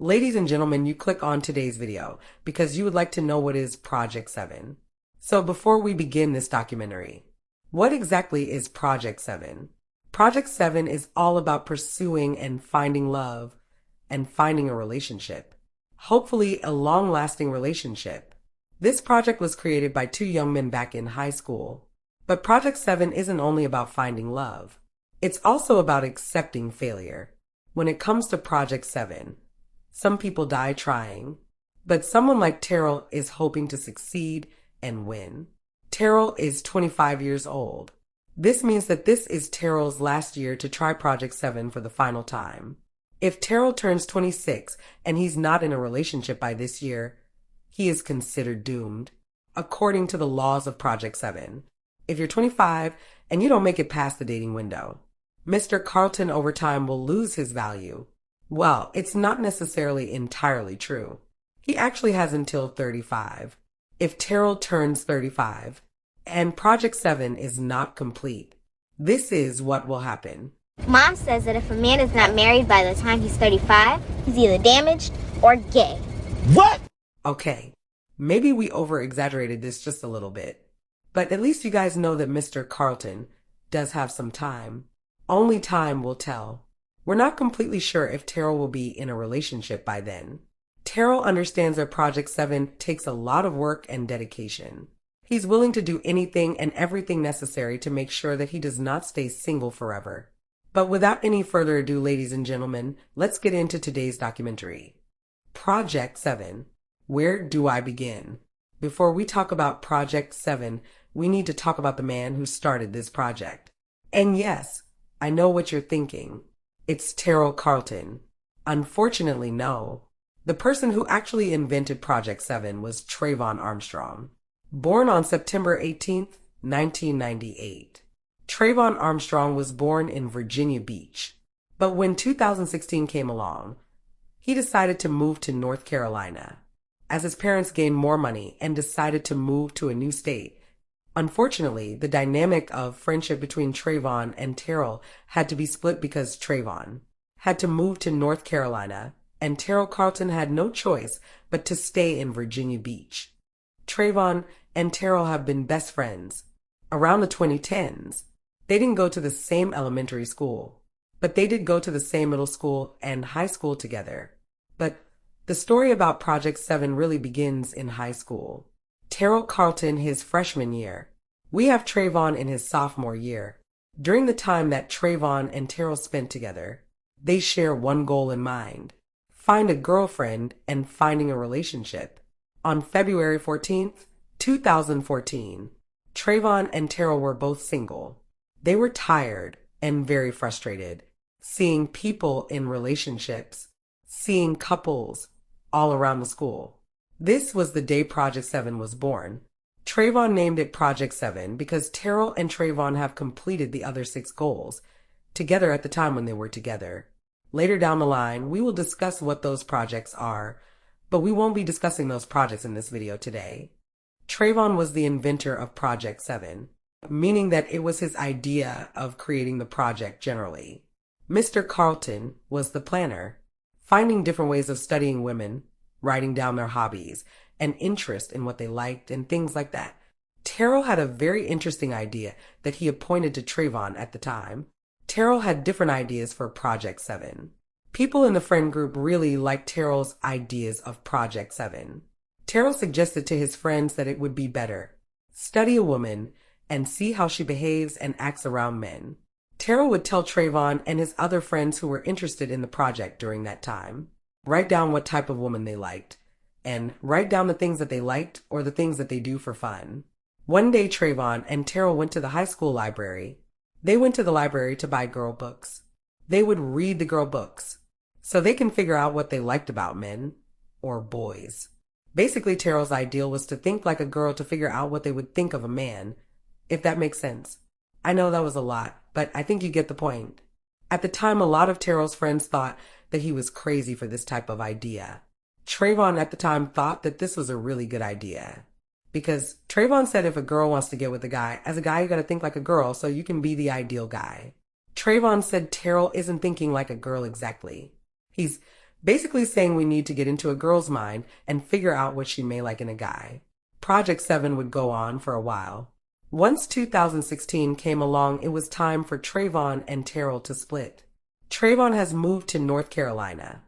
Ladies and gentlemen, you click on today's video because you would like to know what is Project 7. So before we begin this documentary, what exactly is Project 7? Project 7 is all about pursuing and finding love and finding a relationship. Hopefully a long-lasting relationship. This project was created by two young men back in high school. But Project 7 isn't only about finding love. It's also about accepting failure. When it comes to Project 7, some people die trying, but someone like Terrell is hoping to succeed and win. Terrell is 25 years old. This means that this is Terrell's last year to try Project 7 for the final time. If Terrell turns 26 and he's not in a relationship by this year, he is considered doomed, according to the laws of Project 7. If you're 25 and you don't make it past the dating window, Mr. Carlton over time will lose his value. Well, it's not necessarily entirely true. He actually has until 35. If Terrell turns 35 and Project 7 is not complete, this is what will happen. Mom says that if a man is not married by the time he's 35, he's either damaged or gay. What? Okay, maybe we over-exaggerated this just a little bit. But at least you guys know that Mr. Carlton does have some time. Only time will tell. We're not completely sure if Terrell will be in a relationship by then. Terrell understands that Project 7 takes a lot of work and dedication. He's willing to do anything and everything necessary to make sure that he does not stay single forever. But without any further ado, ladies and gentlemen, let's get into today's documentary. Project 7. Where do I begin? Before we talk about Project 7, we need to talk about the man who started this project. And yes, I know what you're thinking. It's Terrell Carlton. Unfortunately, no. The person who actually invented Project 7 was Trayvon Armstrong. Born on September 18th, 1998. Trayvon Armstrong was born in Virginia Beach. But when 2016 came along, he decided to move to North Carolina, as his parents gained more money and decided to move to a new state. Unfortunately, the dynamic of friendship between Trayvon and Terrell had to be split because Trayvon had to move to North Carolina, and Terrell Carlton had no choice but to stay in Virginia Beach. Trayvon and Terrell have been best friends around the 2010s. They didn't go to the same elementary school, but they did go to the same middle school and high school together. But the story about Project 7 really begins in high school. Terrell Carlton his freshman year. We have Trayvon in his sophomore year. During the time that Trayvon and Terrell spent together, they share one goal in mind: find a girlfriend and finding a relationship. On February 14th, 2014, Trayvon and Terrell were both single. They were tired and very frustrated, seeing people in relationships, seeing couples all around the school. This was the day Project 7 was born. Trayvon named it Project 7 because Terrell and Trayvon have completed the other 6 goals together at the time when they were together. Later down the line, we will discuss what those projects are, but we won't be discussing those projects in this video today. Trayvon was the inventor of Project 7, meaning that it was his idea of creating the project generally. Mr. Carlton was the planner, finding different ways of studying women, writing down their hobbies and interest in what they liked and things like that. Terrell had a very interesting idea that he appointed to Trayvon at the time. Terrell had different ideas for Project 7. People in the friend group really liked Terrell's ideas of Project 7. Terrell suggested to his friends that it would be better: study a woman and see how she behaves and acts around men. Terrell would tell Trayvon and his other friends who were interested in the project during that time, write down what type of woman they liked, and write down the things that they liked or the things that they do for fun. One day, Trayvon and Terrell went to the high school library. They went to the library to buy girl books. They would read the girl books so they can figure out what they liked about men or boys. Basically, Terrell's ideal was to think like a girl to figure out what they would think of a man, if that makes sense. I know that was a lot, but I think you get the point. At the time, a lot of Terrell's friends thought that he was crazy for this type of idea. Trayvon at the time thought that this was a really good idea, because Trayvon said if a girl wants to get with a guy, as a guy you gotta think like a girl so you can be the ideal guy. Trayvon said Terrell isn't thinking like a girl exactly. He's basically saying we need to get into a girl's mind and figure out what she may like in a guy. Project 7 would go on for a while. Once 2016 came along, it was time for Trayvon and Terrell to split. Trayvon has moved to North Carolina,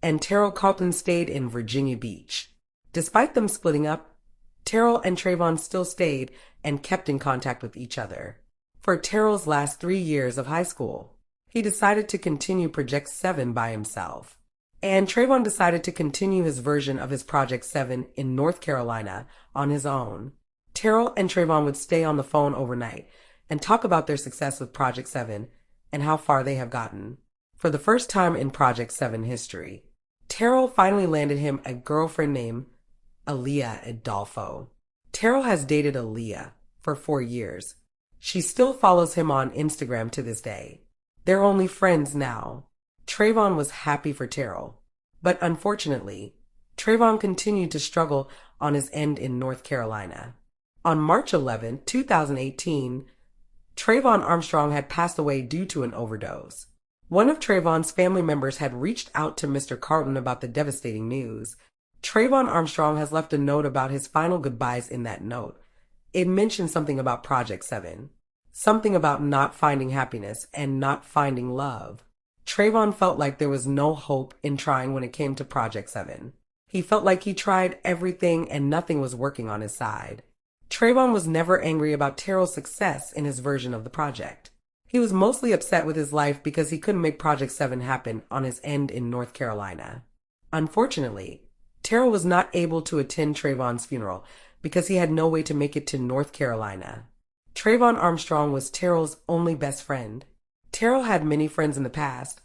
and Terrell Carlton stayed in Virginia Beach. Despite them splitting up, Terrell and Trayvon still stayed and kept in contact with each other. For Terrell's last 3 years of high school, he decided to continue Project 7 by himself. And Trayvon decided to continue his version of his Project 7 in North Carolina on his own. Terrell and Trayvon would stay on the phone overnight and talk about their success with Project 7 and how far they have gotten. For the first time in Project 7 history, Terrell finally landed him a girlfriend named Aaliyah Adolfo. Terrell has dated Aaliyah for 4 years. She still follows him on Instagram to this day. They're only friends now. Trayvon was happy for Terrell, but unfortunately, Trayvon continued to struggle on his end in North Carolina. On March 11, 2018, Trayvon Armstrong had passed away due to an overdose. One of Trayvon's family members had reached out to Mr. Carlton about the devastating news. Trayvon Armstrong has left a note about his final goodbyes in that note. It mentioned something about Project 7, something about not finding happiness and not finding love. Trayvon felt like there was no hope in trying when it came to Project 7. He felt like he tried everything and nothing was working on his side. Trayvon was never angry about Terrell's success in his version of the project. He was mostly upset with his life because he couldn't make Project 7 happen on his end in North Carolina. Unfortunately, Terrell was not able to attend Trayvon's funeral because he had no way to make it to North Carolina. Trayvon Armstrong was Terrell's only best friend. Terrell had many friends in the past,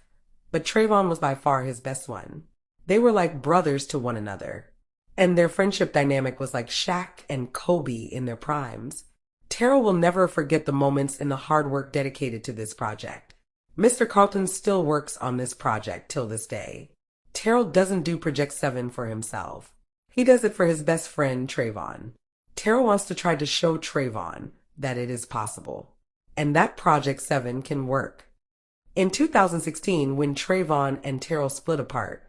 but Trayvon was by far his best one. They were like brothers to one another, and their friendship dynamic was like Shaq and Kobe in their primes. Terrell will never forget the moments and the hard work dedicated to this project. Mr. Carlton still works on this project till this day. Terrell doesn't do Project 7 for himself. He does it for his best friend, Trayvon. Terrell wants to try to show Trayvon that it is possible, and that Project 7 can work. In 2016, when Trayvon and Terrell split apart,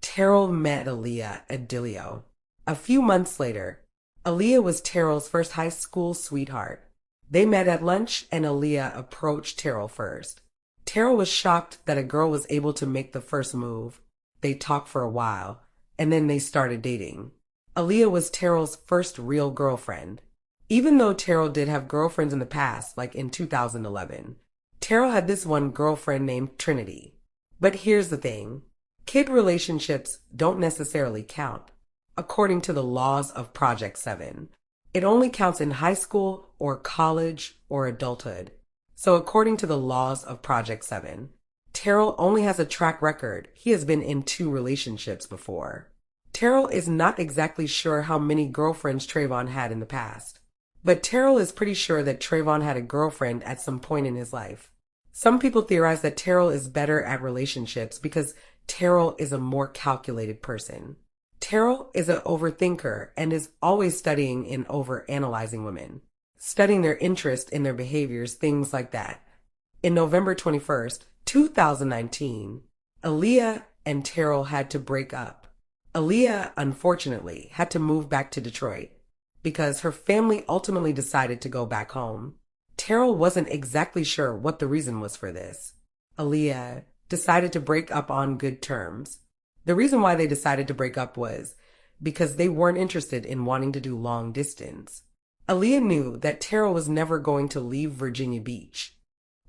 Terrell met Aaliyah Adilio. A few months later, Aaliyah was Terrell's first high school sweetheart. They met at lunch and Aaliyah approached Terrell first. Terrell was shocked that a girl was able to make the first move. They talked for a while, and then they started dating. Aaliyah was Terrell's first real girlfriend. Even though Terrell did have girlfriends in the past, like in 2011, Terrell had this one girlfriend named Trinity. But here's the thing. Kid relationships don't necessarily count, according to the laws of Project 7. It only counts in high school or college or adulthood. So according to the laws of Project 7, Terrell only has a track record. He has been in 2 relationships before. Terrell is not exactly sure how many girlfriends Trayvon had in the past, but Terrell is pretty sure that Trayvon had a girlfriend at some point in his life. Some people theorize that Terrell is better at relationships because Terrell is a more calculated person. Terrell is an overthinker and is always studying and overanalyzing women, studying their interest in their behaviors, things like that. In November 21st, 2019, Aaliyah and Terrell had to break up. Aaliyah, unfortunately, had to move back to Detroit because her family ultimately decided to go back home. Terrell wasn't exactly sure what the reason was for this. Aaliyah decided to break up on good terms. The reason why they decided to break up was because they weren't interested in wanting to do long distance. Aaliyah knew that Terrell was never going to leave Virginia Beach.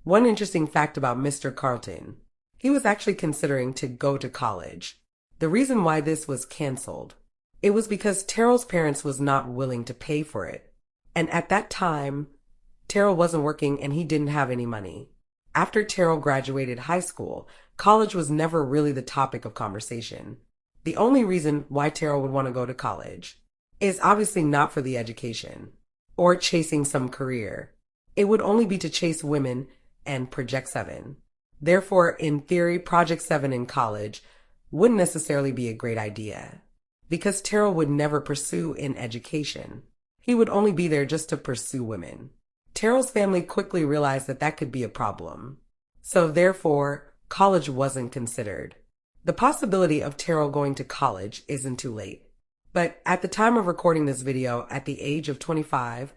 One interesting fact about Mr. Carlton, he was actually considering to go to college. The reason why this was canceled, it was because Terrell's parents was not willing to pay for it. And at that time, Terrell wasn't working and he didn't have any money. After Terrell graduated high school, college was never really the topic of conversation. The only reason why Terrell would want to go to college is obviously not for the education or chasing some career. It would only be to chase women and Project 7. Therefore, in theory, Project 7 in college wouldn't necessarily be a great idea because Terrell would never pursue an education. He would only be there just to pursue women. Terrell's family quickly realized that that could be a problem. So therefore, college wasn't considered. The possibility of Terrell going to college isn't too late. But at the time of recording this video, at the age of 25,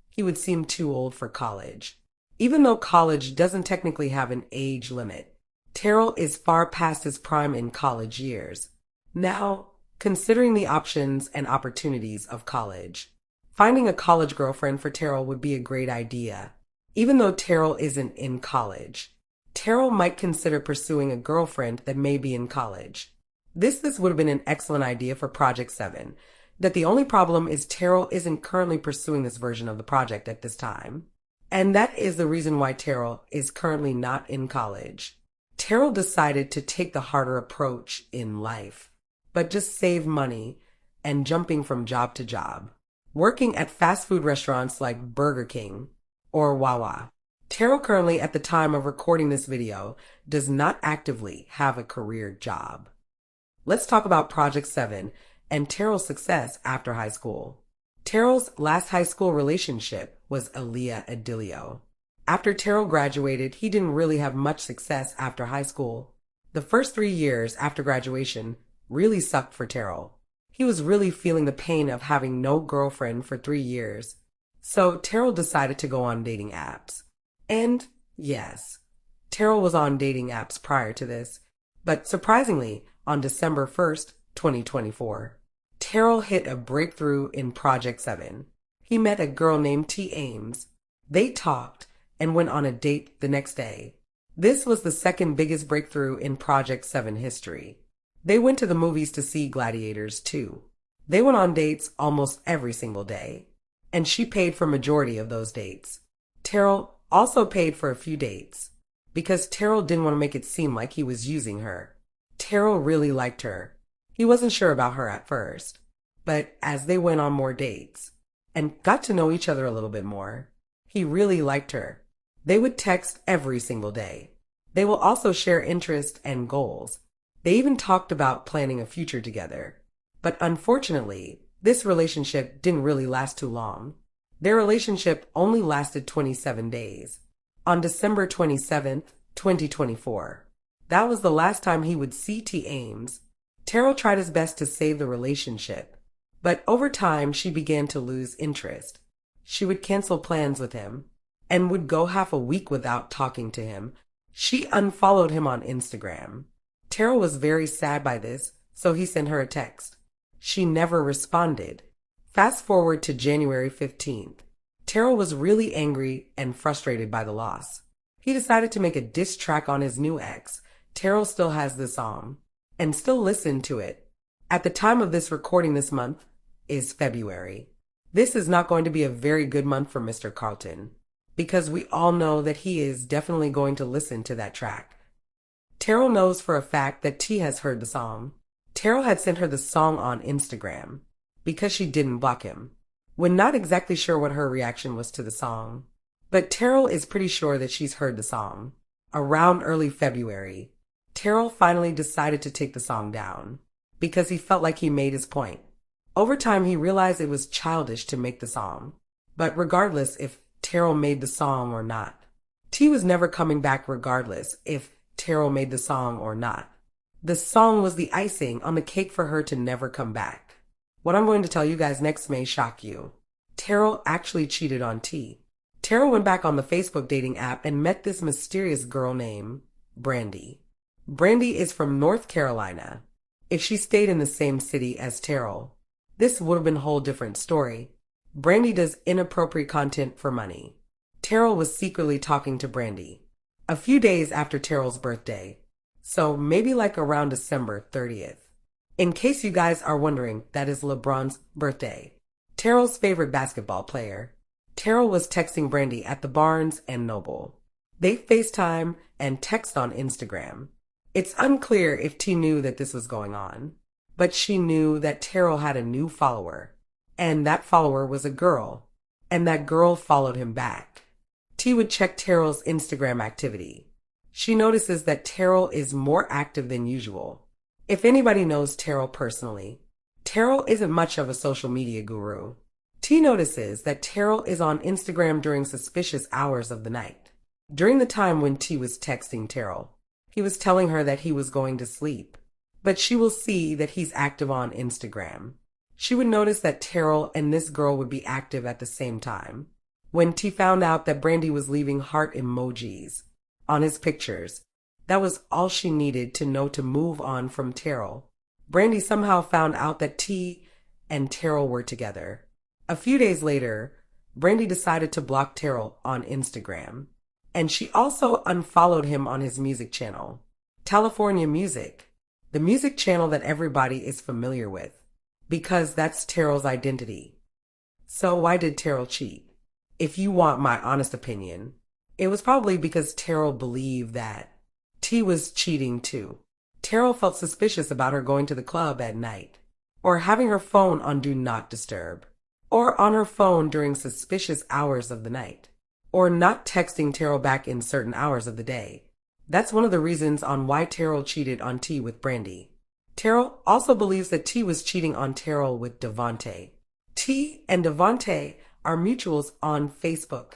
he would seem too old for college. Even though college doesn't technically have an age limit, Terrell is far past his prime in college years. Now, considering the options and opportunities of college, finding a college girlfriend for Terrell would be a great idea. Even though Terrell isn't in college, Terrell might consider pursuing a girlfriend that may be in college. This would have been an excellent idea for Project 7. That the only problem is Terrell isn't currently pursuing this version of the project at this time. And that is the reason why Terrell is currently not in college. Terrell decided to take the harder approach in life, but just save money and jumping from job to job, working at fast food restaurants like Burger King or Wawa. Terrell currently, at the time of recording this video, does not actively have a career job. Let's talk about Project 7 and Terrell's success after high school. Terrell's last high school relationship was Aaliyah Adilio. After Terrell graduated, he didn't really have much success after high school. The first 3 years after graduation really sucked for Terrell. He was really feeling the pain of having no girlfriend for 3 years. So Terrell decided to go on dating apps. And yes, Terrell was on dating apps prior to this, but surprisingly, on December 1st, 2024, Terrell hit a breakthrough in Project 7. He met a girl named T. Ames. They talked and went on a date the next day. This was the second biggest breakthrough in Project 7 history. They went to the movies to see Gladiators 2. They went on dates almost every single day, and she paid for majority of those dates. Terrell also paid for a few dates, because Terrell didn't want to make it seem like he was using her. Terrell really liked her. He wasn't sure about her at first, but as they went on more dates and got to know each other a little bit more, he really liked her. They would text every single day. They will also share interests and goals. They even talked about planning a future together. But unfortunately, this relationship didn't really last too long. Their relationship only lasted 27 days. On December 27th, 2024, that was the last time he would see T. Ames. Terrell tried his best to save the relationship, but over time she began to lose interest. She would cancel plans with him and would go half a week without talking to him. She unfollowed him on Instagram. Terrell was very sad by this, so he sent her a text. She never responded. Fast forward to January 15th. Terrell was really angry and frustrated by the loss. He decided to make a diss track on his new ex. Terrell still has the song and still listen to it. At the time of this recording this month is February. This is not going to be a very good month for Mr. Carlton, because we all know that he is definitely going to listen to that track. Terrell knows for a fact that T has heard the song. Terrell had sent her the song on Instagram because she didn't block him. We're not exactly sure what her reaction was to the song, but Terrell is pretty sure that she's heard the song. Around early February, Terrell finally decided to take the song down because he felt like he made his point. Over time, he realized it was childish to make the song, but regardless if Terrell made the song or not, T was never coming back regardless if Terrell made the song or not. The song was the icing on the cake for her to never come back. What I'm going to tell you guys next may shock you. Terrell actually cheated on T. Terrell went back on the Facebook dating app and met this mysterious girl named Brandy. Brandy is from North Carolina. If she stayed in the same city as Terrell, this would have been a whole different story. Brandy does inappropriate content for money. Terrell was secretly talking to Brandy a few days after Terrell's birthday, so maybe like around December 30th. In case you guys are wondering, that is LeBron's birthday, Terrell's favorite basketball player. Terrell was texting Brandy at the Barnes & Noble. They FaceTime and text on Instagram. It's unclear if T knew that this was going on, but she knew that Terrell had a new follower, and that follower was a girl, and that girl followed him back. T would check Terrell's Instagram activity. She notices that Terrell is more active than usual. If anybody knows Terrell personally, Terrell isn't much of a social media guru. T notices that Terrell is on Instagram during suspicious hours of the night. During the time when T was texting Terrell, he was telling her that he was going to sleep. but she will see that he's active on Instagram. She would notice that Terrell and this girl would be active at the same time. When T found out that Brandy was leaving heart emojis on his pictures, that was all she needed to know to move on from Terrell. Brandy somehow found out that T and Terrell were together. A few days later, Brandy decided to block Terrell on Instagram, and she also unfollowed him on his music channel, California Music, the music channel that everybody is familiar with, because that's Terrell's identity. So why did Terrell cheat? If you want my honest opinion, it was probably because Terrell believed that T was cheating too. Terrell felt suspicious about her going to the club at night, or having her phone on Do Not Disturb, or on her phone during suspicious hours of the night, or not texting Terrell back in certain hours of the day. That's one of the reasons on why Terrell cheated on T with Brandy. Terrell also believes that T was cheating on Terrell with Devontae. T and Devontae are mutuals on Facebook.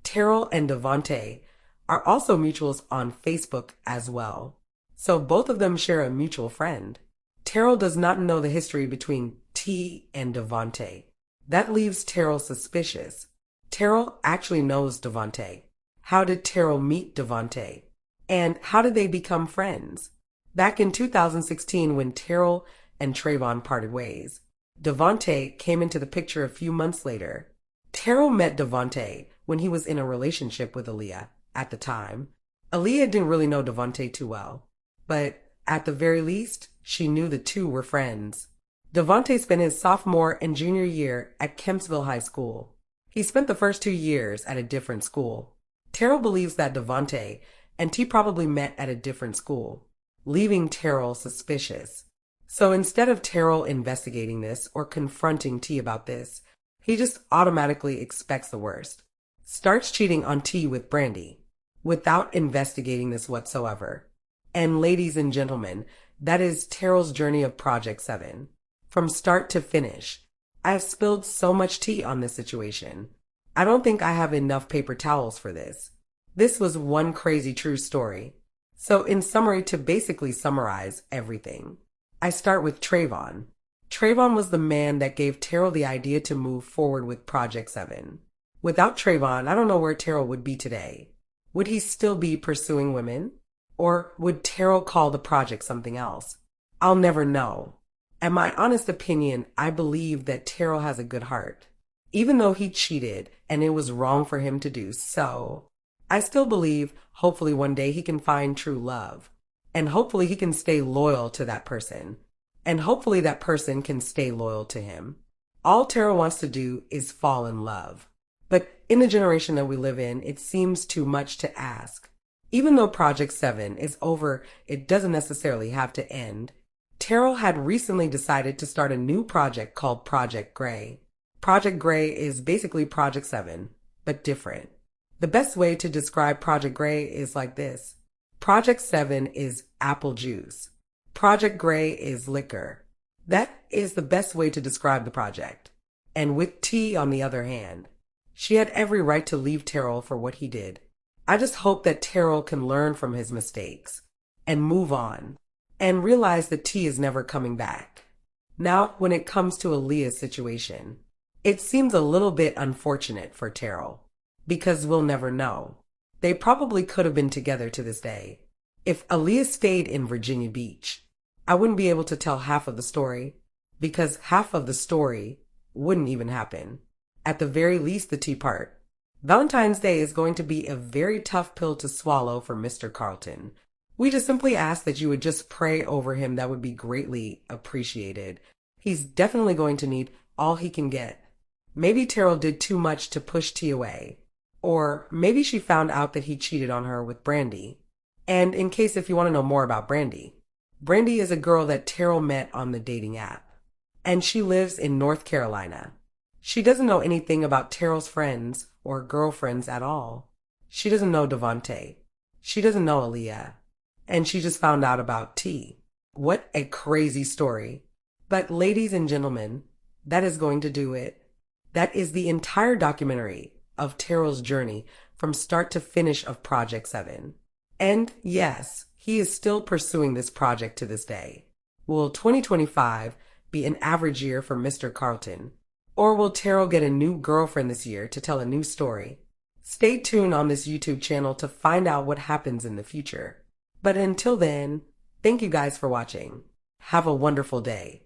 Terrell and Devontae are also mutuals on Facebook as well. So both of them share a mutual friend. Terrell does not know the history between T and Devontae. That leaves Terrell suspicious. Terrell actually knows Devontae. How did Terrell meet Devontae? And how did they become friends? Back in 2016, when Terrell and Trayvon parted ways, Devontae came into the picture a few months later. Terrell met Devontae when he was in a relationship with Aaliyah at the time. Aaliyah didn't really know Devontae too well, but at the very least, she knew the two were friends. Devontae spent his sophomore and junior year at Kempsville High School. He spent the first 2 years at a different school. Terrell believes that Devontae and T probably met at a different school, leaving Terrell suspicious. So instead of Terrell investigating this or confronting T about this, he just automatically expects the worst. Starts cheating on T with Brandy, without investigating this whatsoever. And ladies and gentlemen, that is Terrell's journey of Project 7. From start to finish, I have spilled so much tea on this situation. I don't think I have enough paper towels for this. This was one crazy true story. So in summary, to basically summarize everything, I start with Trayvon. Trayvon was the man that gave Terrell the idea to move forward with Project 7. Without Trayvon, I don't know where Terrell would be today. Would he still be pursuing women? Or would Terrell call the project something else? I'll never know. In my honest opinion, I believe that Terrell has a good heart. Even though he cheated and it was wrong for him to do so, I still believe hopefully one day he can find true love. And hopefully he can stay loyal to that person. And hopefully that person can stay loyal to him. All Terrell wants to do is fall in love. But in the generation that we live in, it seems too much to ask. Even though Project 7 is over, it doesn't necessarily have to end. Terrell had recently decided to start a new project called Project Gray. Project Gray is basically Project 7, but different. The best way to describe Project Gray is like this. Project 7 is apple juice. Project Gray is liquor. That is the best way to describe the project. And with T, on the other hand, she had every right to leave Terrell for what he did. I just hope that Terrell can learn from his mistakes and move on and realize that T is never coming back. Now, when it comes to Aaliyah's situation, it seems a little bit unfortunate for Terrell because we'll never know. They probably could have been together to this day. If Aaliyah stayed in Virginia Beach, I wouldn't be able to tell half of the story because half of the story wouldn't even happen. At the very least, the T part. Valentine's Day is going to be a very tough pill to swallow for Mr. Carlton. We just simply ask that you would just pray over him. That would be greatly appreciated. He's definitely going to need all he can get. Maybe Terrell did too much to push T away. Or maybe she found out that he cheated on her with Brandy. And in case if you want to know more about Brandy, Brandy is a girl that Terrell met on the dating app. And she lives in North Carolina. She doesn't know anything about Terrell's friends or girlfriends at all. She doesn't know Devontae. She doesn't know Aaliyah. And she just found out about T. What a crazy story. But ladies and gentlemen, that is going to do it. That is the entire documentary of Terrell's journey from start to finish of Project 7. And yes, he is still pursuing this project to this day. Will 2025 be an average year for Mr. Carlton? Or will Terrell get a new girlfriend this year to tell a new story? Stay tuned on this YouTube channel to find out what happens in the future. But until then, thank you guys for watching. Have a wonderful day.